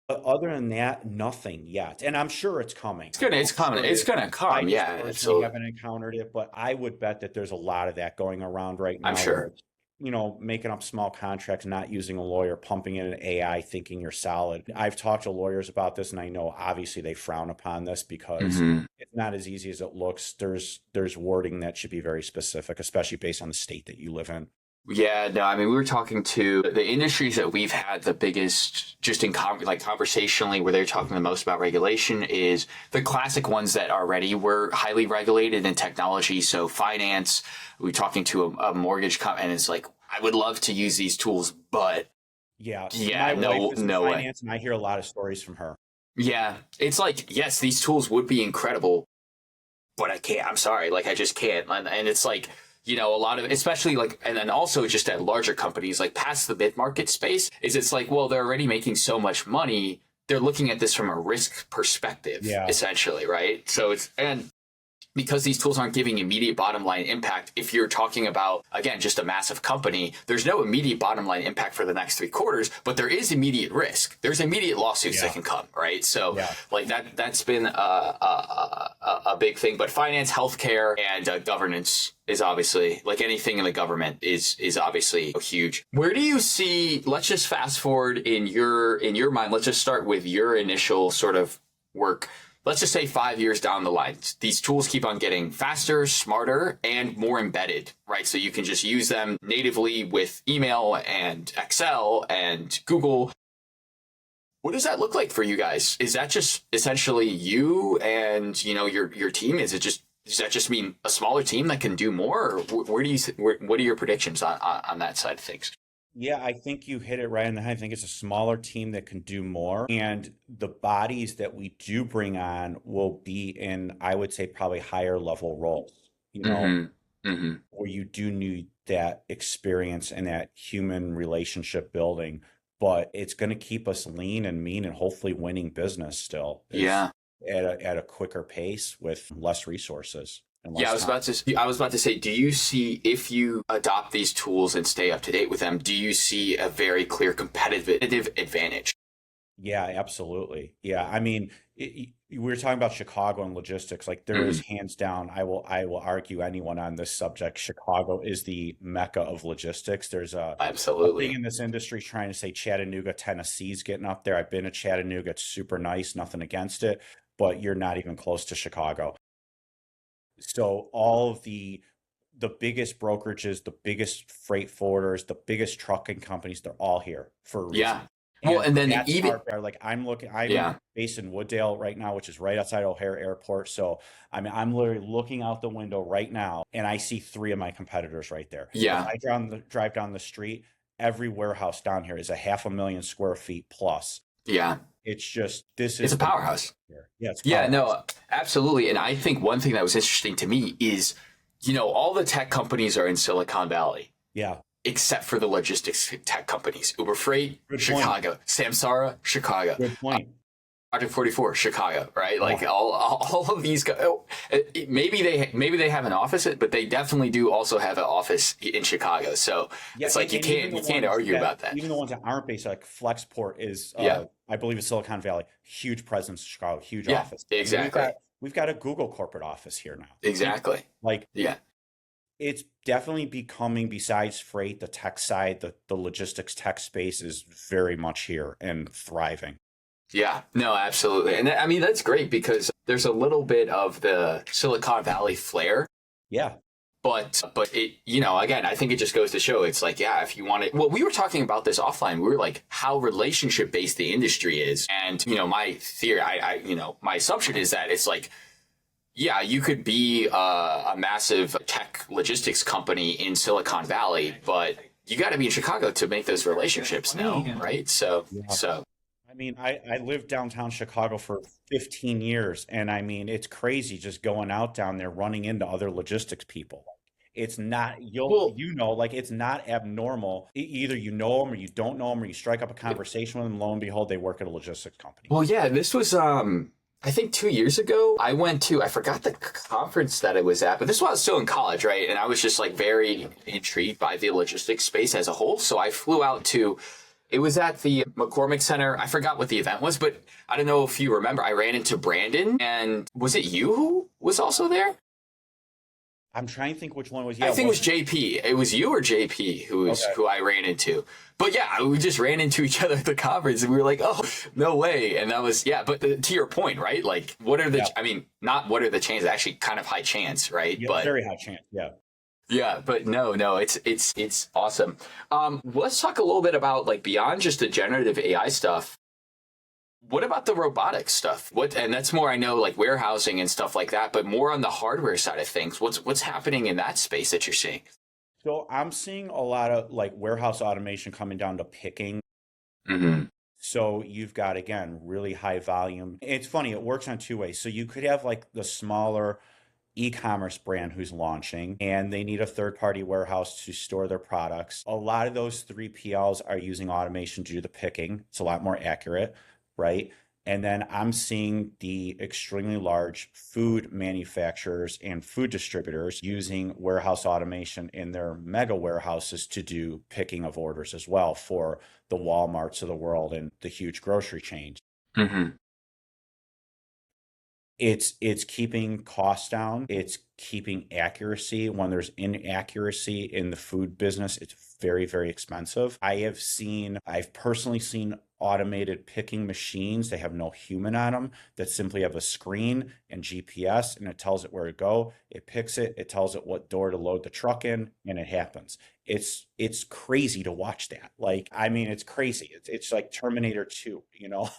Speaker 2: But other than that, nothing yet. And I'm sure it's coming.
Speaker 1: It's
Speaker 2: I'm
Speaker 1: coming.
Speaker 2: sure
Speaker 1: It's
Speaker 2: that
Speaker 1: gonna
Speaker 2: I
Speaker 1: come.
Speaker 2: just
Speaker 1: Yeah,
Speaker 2: personally
Speaker 1: absolutely.
Speaker 2: haven't encountered it, but I would bet that there's a lot of that going around right
Speaker 1: I'm
Speaker 2: now where
Speaker 1: sure.
Speaker 2: it's, making up small contracts, not using a lawyer, pumping in an AI, thinking you're solid. I've talked to lawyers about this, and I know obviously they frown upon this because
Speaker 1: Hmm.
Speaker 2: it's not as easy as it looks. There's wording that should be very specific, especially based on the state that you live in.
Speaker 1: Yeah, no, I mean, we were talking to the industries that we've had the biggest, just in like conversationally, where they're talking the most about regulation is the classic ones that already were highly regulated in technology. So finance, we were talking to a mortgage company, and it's like, I would love to use these tools, but
Speaker 2: Yeah,
Speaker 1: yeah,
Speaker 2: my wife is in
Speaker 1: no way.
Speaker 2: finance, and I hear a lot of stories from her.
Speaker 1: Yeah, it's like, yes, these tools would be incredible, but I can't. I'm sorry. Like, I just can't. And it's like, a lot of, especially like, and then also just at larger companies, like past the mid market space, is it's like, well, they're already making so much money. They're looking at this from a risk perspective,
Speaker 2: Yeah,
Speaker 1: essentially, right? So and because these tools aren't giving immediate bottom line impact, if you're talking about, again, just a massive company, there's no immediate bottom line impact for the next 3 quarters, but there is immediate risk. There's immediate lawsuits that
Speaker 2: yeah,
Speaker 1: can come, right? So
Speaker 2: yeah.
Speaker 1: like that's been a big thing. But finance, healthcare, and governance is obviously, like anything in the government, is obviously huge. Where do you see, let's just fast forward in your mind, let's just start with your initial sort of work. Let's just say 5 years down the line, these tools keep on getting faster, smarter, and more embedded, right? So you can just use them natively with email and Excel and Google. What does that look like for you guys? Is that just essentially you and your team? Does that just mean a smaller team that can do more? Or what are your predictions on that side of things?
Speaker 2: Yeah, I think you hit it right on the head. I think it's a smaller team that can do more. And the bodies that we do bring on will be in, I would say, probably higher level roles,
Speaker 1: Mm-hmm. Mm-hmm.
Speaker 2: where you do need that experience and that human relationship building. But it's going to keep us lean and mean and hopefully winning business still is
Speaker 1: Yeah.
Speaker 2: at a quicker pace with less resources and
Speaker 1: Yeah,
Speaker 2: less time.
Speaker 1: I was about to say, do you see, if you adopt these tools and stay up to date with them, do you see a very clear competitive advantage?
Speaker 2: Yeah, absolutely. Yeah, I mean, we were talking about Chicago and logistics. Like there is
Speaker 1: Mhm.
Speaker 2: hands down, I will argue anyone on this subject. Chicago is the Mecca of logistics. There's a thing
Speaker 1: Absolutely.
Speaker 2: in this industry trying to say Chattanooga, Tennessee's getting up there. I've been to Chattanooga. It's super nice, nothing against it, but you're not even close to Chicago. So all of the biggest brokerages, the biggest freight forwarders, the biggest trucking companies, they're all here for a reason.
Speaker 1: Yeah. Well,
Speaker 2: And
Speaker 1: and then
Speaker 2: that's
Speaker 1: even,
Speaker 2: our like I'm
Speaker 1: yeah,
Speaker 2: based in Wooddale right now, which is right outside O'Hare Airport. So I mean I'm literally looking out the window right now and I see three of my competitors right there. If
Speaker 1: yeah,
Speaker 2: I drive down the street, every warehouse down here is a 500,000 square feet plus.
Speaker 1: yeah.
Speaker 2: It's just this
Speaker 1: It's a
Speaker 2: is the
Speaker 1: powerhouse.
Speaker 2: here. Yeah, it's
Speaker 1: Yeah,
Speaker 2: powerhouse.
Speaker 1: no, absolutely. And I think one thing that was interesting to me is, all the tech companies are in Silicon Valley,
Speaker 2: Yeah.
Speaker 1: except for the logistics tech companies. Uber Freight,
Speaker 2: Good point.
Speaker 1: Chicago. Samsara, Chicago.
Speaker 2: Good point.
Speaker 1: Project 44, Chicago, right? Like
Speaker 2: Yeah.
Speaker 1: all of these guys. Maybe they have an office, but they definitely do also have an office in Chicago. So
Speaker 2: Yeah,
Speaker 1: it's like
Speaker 2: and even
Speaker 1: you can't argue about that.
Speaker 2: even the ones that aren't based, like Flexport is,
Speaker 1: Yeah,
Speaker 2: I believe it's Silicon Valley, huge presence in Chicago, huge
Speaker 1: yeah,
Speaker 2: office. I mean,
Speaker 1: exactly,
Speaker 2: we've got a Google corporate office here now.
Speaker 1: exactly.
Speaker 2: Like
Speaker 1: Yeah,
Speaker 2: it's definitely becoming, besides freight, the tech side, the logistics tech space is very much here and thriving.
Speaker 1: yeah, no, absolutely. And I mean that's great because there's a little bit of the Silicon Valley flair.
Speaker 2: Yeah,
Speaker 1: But it, again, I think it just goes to show it's like, yeah, if you want it, well, we were talking about this offline. We were like how relationship based the industry is. And, my theory, my assumption is that it's like, yeah, you could be a massive tech logistics company in Silicon Valley, but you got to be in Chicago to make those relationships now, right? So,
Speaker 2: yeah.
Speaker 1: so
Speaker 2: I mean, I lived downtown Chicago for 15 years, and I mean, it's crazy just going out down there running into other logistics people. It's not,
Speaker 1: Well,
Speaker 2: like it's not abnormal. Either you know them or you don't know them, or you strike up a conversation with them. Lo and behold, they work at a logistics company.
Speaker 1: well, yeah, this was I think 2 years ago. I forgot the conference that it was at, but this was still in college, right? And I was just like very intrigued by the logistics space as a whole. So I flew out to, it was at the McCormick Center. I forgot what the event was, but I don't know if you remember. I ran into Brandon, and was it you who was also there?
Speaker 2: I'm trying to think which one was.
Speaker 1: I
Speaker 2: Yeah,
Speaker 1: think it was JP. It was you or JP
Speaker 2: okay.
Speaker 1: who I ran into. But yeah, we just ran into each other at the conference, and we were like, "Oh, no way!" And that was, yeah. But to your point, right? Like, what are the?
Speaker 2: Yeah,
Speaker 1: I mean, not what are the chances? Actually, kind of high chance, right?
Speaker 2: yeah,
Speaker 1: But
Speaker 2: very high chance. Yeah.
Speaker 1: yeah, but no, it's awesome. Let's talk a little bit about like beyond just the generative AI stuff. What about the robotics stuff? And that's more, I know, like warehousing and stuff like that, but more on the hardware side of things. What's happening in that space that you're seeing?
Speaker 2: So I'm seeing a lot of like warehouse automation coming down to picking.
Speaker 1: Hmm.
Speaker 2: So you've got, again, really high volume. It's funny, it works on two ways. So you could have like the smaller e-commerce brand who's launching and they need a third-party warehouse to store their products. A lot of those 3PLs are using automation to do the picking. It's a lot more accurate, right? And then I'm seeing the extremely large food manufacturers and food distributors using warehouse automation in their mega warehouses to do picking of orders as well for the Walmarts of the world and the huge grocery chains.
Speaker 1: Hmm.
Speaker 2: It's keeping costs down. It's keeping accuracy. When there's inaccuracy in the food business, it's very, very expensive. I've personally seen automated picking machines. They have no human on them, that simply have a screen and GPS, and it tells it where to go. It picks it. It tells it what door to load the truck in, and it happens. It's crazy to watch that. Like, I mean, it's crazy. It's like Terminator 2,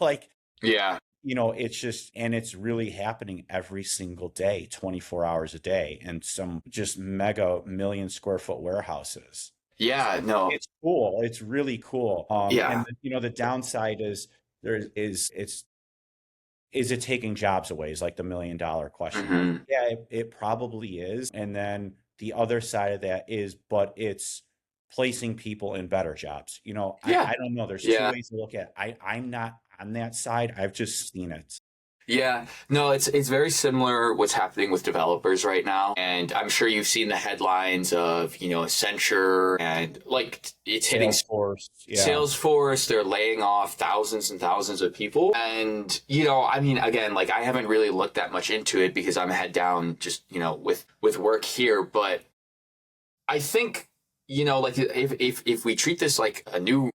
Speaker 2: like,
Speaker 1: Yeah.
Speaker 2: it's just, and it's really happening every single day, 24 hours a day, and some just mega million square foot warehouses.
Speaker 1: Yeah.
Speaker 2: So
Speaker 1: No.
Speaker 2: it's cool. It's really cool.
Speaker 1: Yeah.
Speaker 2: And the downside is is it taking jobs away is like the $1 million question. Like,
Speaker 1: Hmm.
Speaker 2: yeah, it probably is. And then the other side of that is, but it's placing people in better jobs.
Speaker 1: Yeah.
Speaker 2: I don't know. There's two
Speaker 1: Yeah.
Speaker 2: ways to look at it. I'm not on that side. I've just seen it.
Speaker 1: Yeah, no, it's very similar what's happening with developers right now. And I'm sure you've seen the headlines of, Accenture and like it's hitting
Speaker 2: Salesforce. Yeah.
Speaker 1: Salesforce. They're laying off thousands and thousands of people. And, I mean, again, like I haven't really looked that much into it because I'm head down just, with work here. But I think, like if we treat this like a new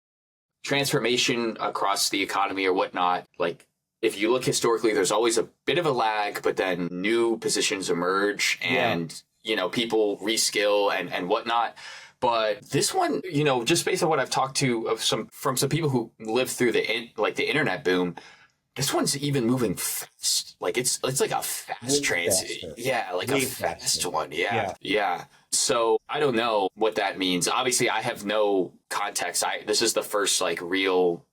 Speaker 1: transformation across the economy or whatnot, like if you look historically, there's always a bit of a lag, but then new positions emerge
Speaker 2: Yeah.
Speaker 1: and, people reskill and whatnot. But this one, just based on what I've talked to from some people who lived through the internet boom, this one's even moving fast. Like it's like a fast
Speaker 2: Way
Speaker 1: trans,
Speaker 2: faster.
Speaker 1: yeah, like a
Speaker 2: Way
Speaker 1: fast
Speaker 2: faster.
Speaker 1: one. Yeah,
Speaker 2: Yeah.
Speaker 1: yeah. So I don't know what that means. Obviously, I have no context. This is the first like real.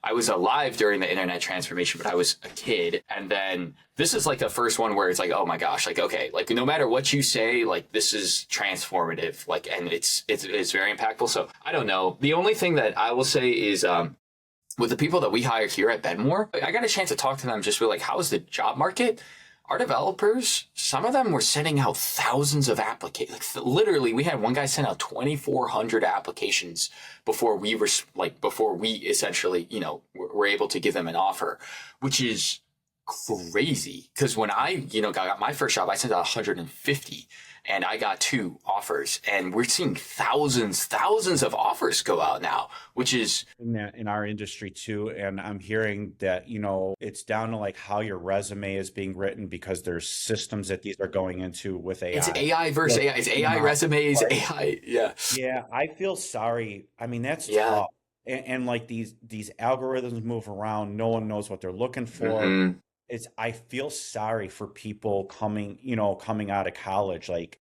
Speaker 1: I was alive during the internet transformation, but I was a kid, and then this is like the first one where it's like, oh my gosh, like okay, like no matter what you say, like this is transformative, like, and it's very impactful. So I don't know. The only thing that I will say is with the people that we hire here at Benmore, I got a chance to talk to them just with like, how's the job market? Our developers, some of them were sending out thousands of applications. Like literally, we had one guy send out 2,400 applications before we were before we essentially, were able to give them an offer, which is crazy. Because when I, got my first job, I sent out 150 and I got 2 offers, and we're seeing thousands of offers go out now, which is
Speaker 2: In our industry too. And I'm hearing that, it's down to like how your resume is being written because there's systems that these are going into with
Speaker 1: it's
Speaker 2: AI.
Speaker 1: AI versus
Speaker 2: Like
Speaker 1: AI. It's
Speaker 2: the
Speaker 1: AI
Speaker 2: amount,
Speaker 1: resumes,
Speaker 2: right?
Speaker 1: AI. Yeah.
Speaker 2: Yeah, I feel sorry. I mean, that's
Speaker 1: Yeah.
Speaker 2: tough. And like these algorithms move around, no one knows what they're looking for.
Speaker 1: Hmm.
Speaker 2: I feel sorry for people coming out of college. Like,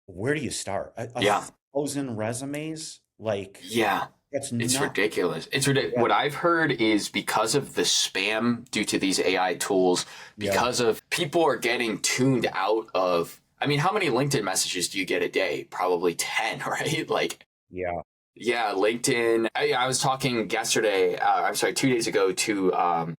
Speaker 2: where do you start? A
Speaker 1: Yeah.
Speaker 2: 1,000 resumes? Like,
Speaker 1: Yeah.
Speaker 2: That's
Speaker 1: It's
Speaker 2: not.
Speaker 1: ridiculous. It's ridiculous.
Speaker 2: Yeah.
Speaker 1: What I've heard is because of the spam due to these AI tools,
Speaker 2: Yeah.
Speaker 1: because of people are getting tuned out of, I mean, how many LinkedIn messages do you get a day? Probably 10, right? Like,
Speaker 2: Yeah.
Speaker 1: yeah, LinkedIn. I was talking yesterday, I'm sorry, 2 days ago to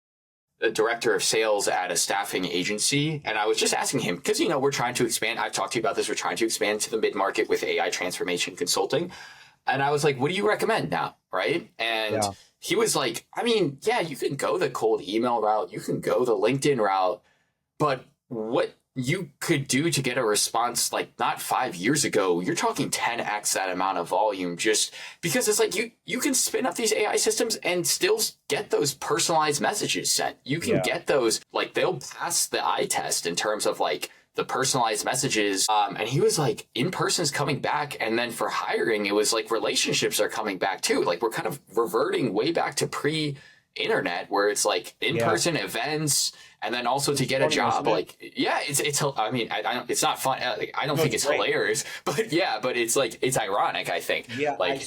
Speaker 1: the director of sales at a staffing agency. And I was just asking him, because, we're trying to expand. I've talked to you about this. We're trying to expand to the mid market with AI transformation consulting. And I was like, what do you recommend now? Right. And
Speaker 2: Yeah.
Speaker 1: he was like, I mean, yeah, you can go the cold email route, you can go the LinkedIn route, but what you could do to get a response like not 5 years ago, you're talking 10x that amount of volume just because it's like you can spin up these AI systems and still get those personalized messages sent. You can
Speaker 2: Yeah.
Speaker 1: get those, like they'll pass the eye test in terms of like the personalized messages. And he was like, in person's coming back. And then for hiring, it was like relationships are coming back too. Like we're kind of reverting way back to pre-internet where it's like in-person events. And then also to get a
Speaker 2: Funny,
Speaker 1: job,
Speaker 2: isn't it?
Speaker 1: like, yeah, I mean, I don't, it's not fun. Like, I don't
Speaker 2: No,
Speaker 1: think
Speaker 2: it's
Speaker 1: it's
Speaker 2: great.
Speaker 1: hilarious, but yeah, but it's like, it's ironic, I think.
Speaker 2: Yeah,
Speaker 1: Like,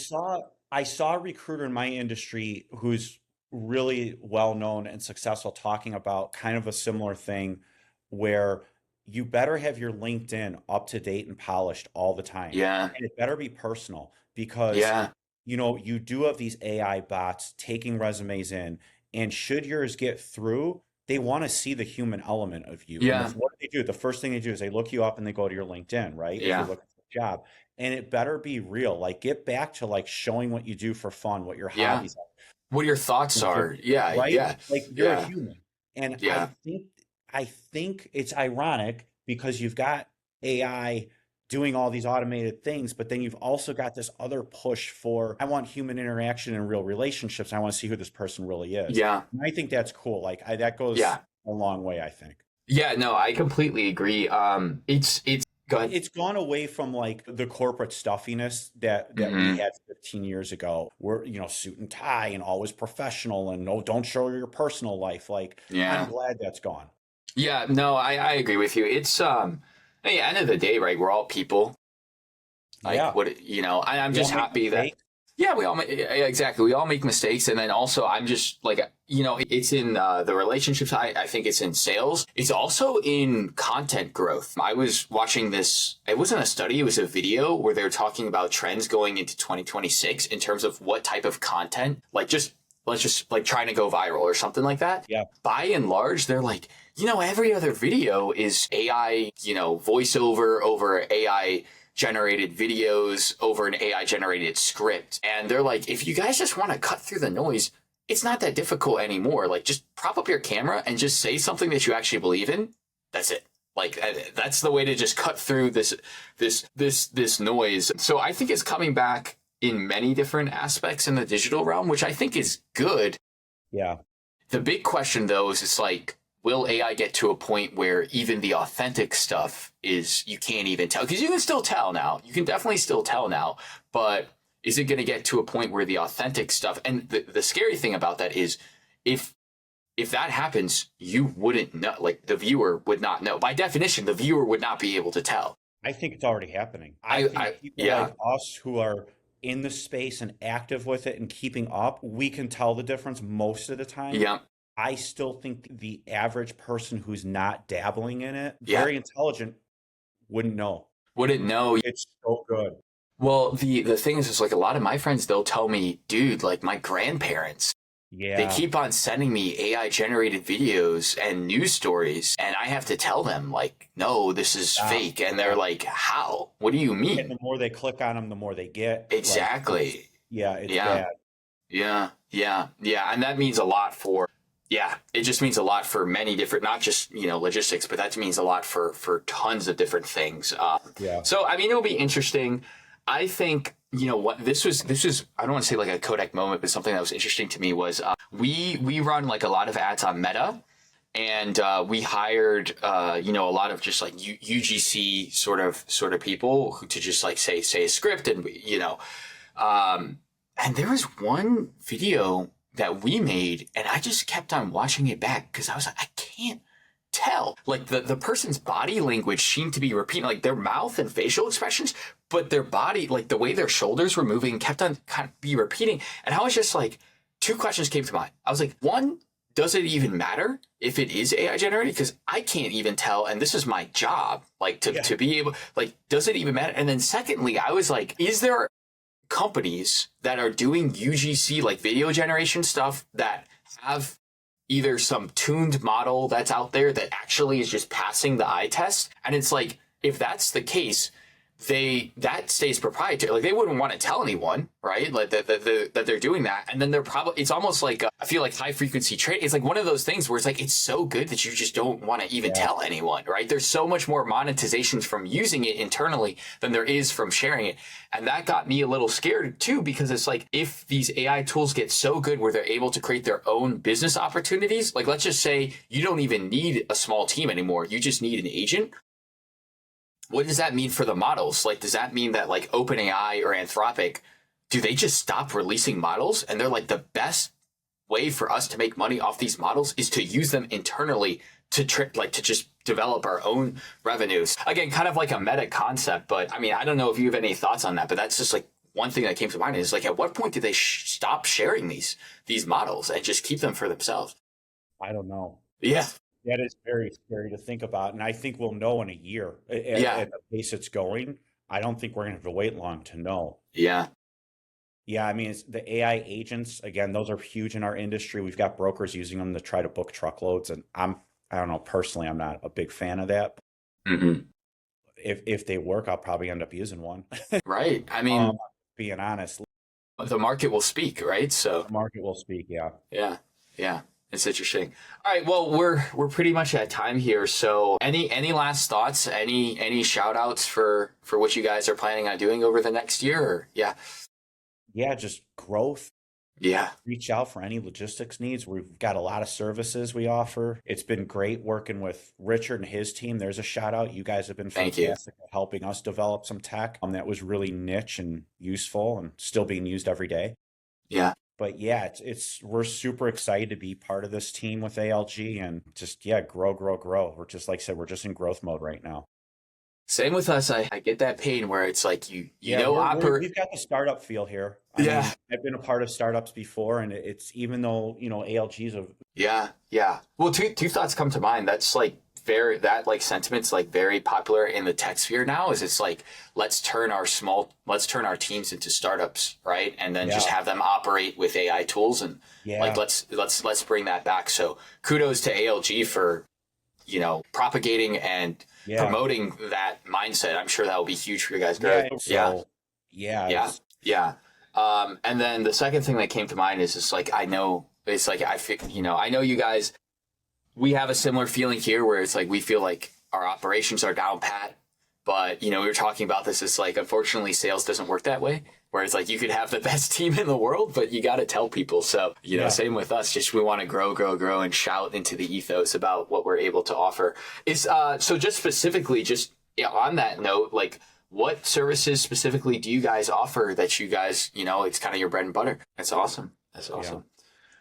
Speaker 2: I saw a recruiter in my industry who's really well known and successful talking about kind of a similar thing where you better have your LinkedIn up to date and polished all the time.
Speaker 1: yeah,
Speaker 2: And it better be personal because
Speaker 1: yeah,
Speaker 2: you do have these AI bots taking resumes in, and should yours get through, they want to see the human element of you. And
Speaker 1: yeah,
Speaker 2: what do they do? The first thing they do is they look you up and they go to your LinkedIn, right? If you're
Speaker 1: yeah,
Speaker 2: looking for a job. And it better be real. Like get back to like showing what you do for fun, what your
Speaker 1: yeah.
Speaker 2: hobbies are,
Speaker 1: What your thoughts are. Yeah,
Speaker 2: right?
Speaker 1: yeah,
Speaker 2: Like you're a
Speaker 1: yeah,
Speaker 2: human. And
Speaker 1: yeah,
Speaker 2: I think it's ironic because you've got AI doing all these automated things, but then you've also got this other push for I want human interaction and real relationships. I want to see who this person really is.
Speaker 1: yeah,
Speaker 2: And I think that's cool. Like that goes
Speaker 1: yeah.
Speaker 2: a long way, I think.
Speaker 1: Yeah, no, I completely agree. Go ahead.
Speaker 2: It's gone away from like the corporate stuffiness that we
Speaker 1: Hmm.
Speaker 2: had 15 years ago. We're, suit and tie and always professional and no, don't show your personal life. Like I'm
Speaker 1: Yeah.
Speaker 2: glad that's gone.
Speaker 1: Yeah, no, I agree with you. It's, at the end of the day, right, we're all people. Like,
Speaker 2: Yeah.
Speaker 1: I'm
Speaker 2: We all
Speaker 1: just
Speaker 2: make
Speaker 1: happy that,
Speaker 2: mistakes.
Speaker 1: yeah, we all make, yeah, exactly. We all make mistakes. And then also, I'm just like, it's in the relationships. I think it's in sales. It's also in content growth. I was watching this, it wasn't a study, it was a video where they were talking about trends going into 2026 in terms of what type of content, like just, let's just like trying to go viral or something like that.
Speaker 2: Yeah.
Speaker 1: By and large, they're like, every other video is AI, voiceover over AI generated videos over an AI generated script. And they're like, if you guys just want to cut through the noise, it's not that difficult anymore. Like just prop up your camera and just say something that you actually believe in. That's it. Like that's the way to just cut through this noise. So I think it's coming back in many different aspects in the digital realm, which I think is good.
Speaker 2: Yeah.
Speaker 1: The big question though is it's like, will AI get to a point where even the authentic stuff is, you can't even tell? Because you can still tell now. You can definitely still tell now. But is it going to get to a point where the authentic stuff, and the scary thing about that is if that happens, you wouldn't know, like the viewer would not know. By definition, the viewer would not be able to tell.
Speaker 2: I think it's already happening. I think people
Speaker 1: Yeah,
Speaker 2: like us who are in the space and active with it and keeping up, we can tell the difference most of the time.
Speaker 1: yeah,
Speaker 2: I still think the average person who's not dabbling in it,
Speaker 1: yeah,
Speaker 2: very intelligent, wouldn't know.
Speaker 1: wouldn't know.
Speaker 2: It's so good.
Speaker 1: Well, the thing is like a lot of my friends, they'll tell me, dude, like my grandparents, they
Speaker 2: Yeah.
Speaker 1: keep on sending me AI generated videos and news stories, and I have to tell them, like, no, this is
Speaker 2: Stop.
Speaker 1: fake. And they're like, how? What do you
Speaker 2: And
Speaker 1: mean?
Speaker 2: the more they click on them, the more they get. Like,
Speaker 1: Exactly.
Speaker 2: it's
Speaker 1: Yeah.
Speaker 2: bad.
Speaker 1: Yeah. Yeah. Yeah. And that means a lot for, yeah, it just means a lot for many different, not just, logistics, but that means a lot for tons of different things.
Speaker 2: Yeah.
Speaker 1: So, I mean, it'll be interesting. I think, what this was, I don't want to say like a Kodak moment, but something that was interesting to me was we run like a lot of ads on Meta, and we hired, a lot of just like UGC sort of people who to just like say a script, and and there was one video that we made, and I just kept on watching it back because I was like, I can't tell. Like the person's body language seemed to be repeating, like their mouth and facial expressions, but their body, like the way their shoulders were moving, kept on kind of be repeating. And I was just like, two questions came to mind. I was like, one, does it even matter if it is AI generated? Because I can't even tell, and this is my job, like to be able, like, does it even matter? And then secondly, I was like, is there companies that are doing UGC, like video generation stuff, that have either some tuned model that's out there that actually is just passing the eye test? And it's like, if that's the case, that stays proprietary. Like they wouldn't want to tell anyone, right? Like that they're doing that. And then they're probably, it's almost like, I feel like high frequency trade. It's like one of those things where it's like, it's so good that you just don't want to even tell anyone, right? There's so much more monetizations from using it internally than there is from sharing it. And that got me a little scared too, because it's like, if these AI tools get so good where they're able to create their own business opportunities, like let's just say you don't even need a small team anymore. You just need an agent. What does that mean for the models? Like, does that mean that like OpenAI or Anthropic, do they just stop releasing models? And they're like, the best way for us to make money off these models is to use them internally to to just develop our own revenues. Again, kind of like a meta concept, but I mean, I don't know if you have any thoughts on that, but that's just like one thing that came to mind is like, at what point did they stop sharing these models and just keep them for themselves?
Speaker 2: I don't know.
Speaker 1: Yeah.
Speaker 2: That is very scary to think about. And I think we'll know in a year at the pace it's going. I don't think we're going to have to wait long to know.
Speaker 1: Yeah.
Speaker 2: Yeah. I mean, it's the AI agents, again, those are huge in our industry. We've got brokers using them to try to book truckloads. And I don't know, personally, I'm not a big fan of that.
Speaker 1: Mm-hmm.
Speaker 2: If they work, I'll probably end up using one.
Speaker 1: Right. I mean,
Speaker 2: being honest,
Speaker 1: the market will speak, right? So
Speaker 2: the market will speak. Yeah.
Speaker 1: Yeah. Yeah. It's interesting. All right. Well, we're pretty much at time here. So any last thoughts, any shout outs for what you guys are planning on doing over the next year? Or, yeah.
Speaker 2: Yeah. Just growth.
Speaker 1: Yeah.
Speaker 2: Reach out for any logistics needs. We've got a lot of services we offer. It's been great working with Richard and his team. There's a shout out. You guys have been fantastic at helping us develop some tech that was really niche and useful and still being used every day.
Speaker 1: Yeah.
Speaker 2: But yeah, we're super excited to be part of this team with ALG and just, grow. We're just, like I said, we're just in growth mode right now.
Speaker 1: Same with us. I get that pain where it's like, we've got
Speaker 2: the startup feel here. I mean, I've been a part of startups before, and it's, even though, ALG's
Speaker 1: Yeah. Well, two thoughts come to mind. That's like sentiment's like very popular in the tech sphere now. Is it's like, let's turn our teams into startups, right? And then just have them operate with AI tools, and like let's bring that back. So kudos to ALG for propagating and promoting that mindset. I'm sure that will be huge for you guys. And then the second thing that came to mind is just like, I know you guys, we have a similar feeling here where it's like, we feel like our operations are down pat, but we were talking about this. It's like, unfortunately, sales doesn't work that way, where it's like, you could have the best team in the world, but you got to tell people. So, same with us, just, we want to grow and shout into the ethos about what we're able to offer. So just specifically, on that note, like, what services specifically do you guys offer that you guys, it's kind of your bread and butter? That's awesome. Yeah.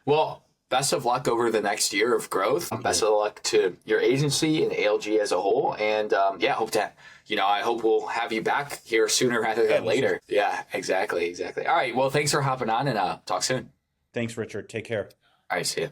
Speaker 1: Well, best of luck over the next year of growth. Best of luck to your agency and ALG as a whole. And I hope we'll have you back here sooner rather than later. Yeah, exactly. All right. Well, thanks for hopping on, and talk soon.
Speaker 2: Thanks, Richard. Take care.
Speaker 1: All right. See you.